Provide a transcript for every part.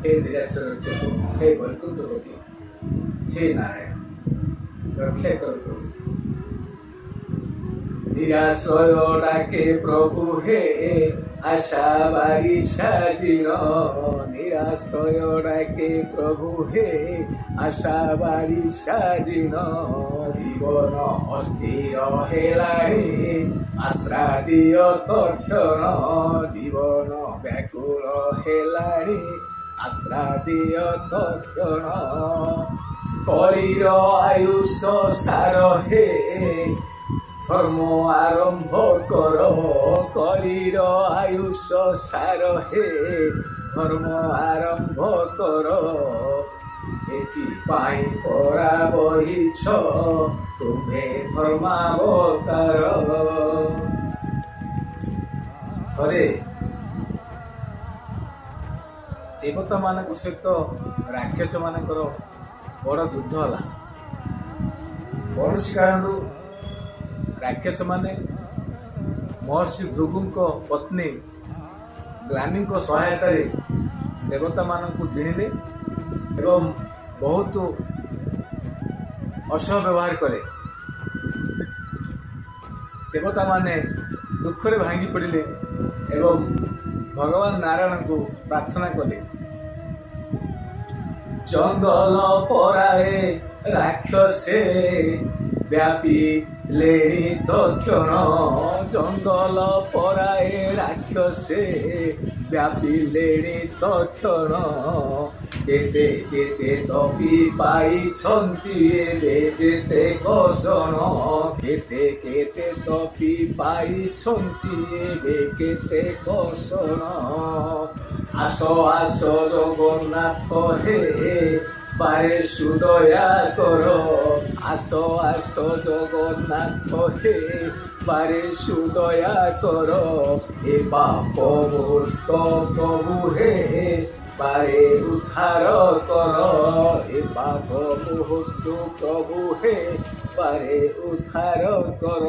हे निराश्रय चतु, हे वैकुंठपति, हे नारायण रक्षा कर। निराश्रय डाके प्रभु हे आशाबारी साजिन, निराश्रय डाके प्रभु हे आशाबारी साजिन। जीवन अस्थिर हेलाणी आश्रा दिय तक्षण, जीवन व्याकुल हेलाणी आश्रा दिय तक्षण। कलिर आयुष सार हे धर्म आरंभ कर, कलिर आयुष सार हे धर्म आरंभ कर। एथिपाई परा बहिछ तुम्हे धर्मावतार। थरे देवता मान सहित राक्षस मानकर बड़ युद्ध होला। कौन कारण राक्षस माने महर्षि भृगु पत्नी ग्लानी सहायता देवता मानक जिणिले एवं बहुत असह व्यवहार कले। देवता माने दुखरे भांगी पड़े एवं भगवान नारायण को प्रार्थना कले। जंगल पराए राक्षसे व्यापी लेणी तक्षण, जंगल पराए राक्षसे व्यापी लेणी तक्षण। केते केते तपी पाइछन्ति एबे जेते कषण, केते केते तपी पाइछन्ति एबे केते कषण। आस आस जगन्नाथ हे बारे सुदया कर, आस आस जगन्नाथ हे बारे सुदया कर। ए पाप मुहूर्त प्रभु हे बारे उद्धार कर, ए पाप मुहूर्त प्रभु हे बारे उद्धार कर।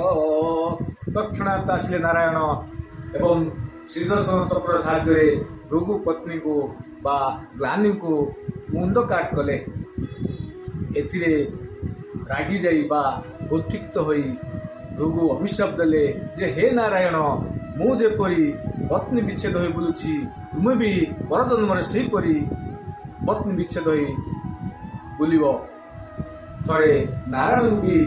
तक्षणात् आसिले नारायण एवं श्रीदर्शन चक्र साहाय्य भृगु पत्नी को बा ग्लानी को मुंड काट कले। एथिरे रागी जाई बा उत्थिक्त होई भृगु अभिशाप देले जे हे नारायण मु जेपरी पत्नी विच्छेद होई बुलुछि तुमे भी परजन्म से परी पत्नी विच्छेद होई बुलिबो। थरे नारायण भी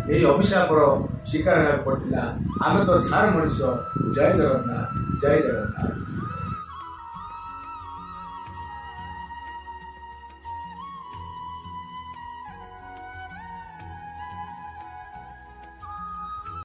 यही अभिशापर शिकार होगा पड़ता। आम तो सार मनुष्य। जय जगन्नाथ, जय जगन्नाथ।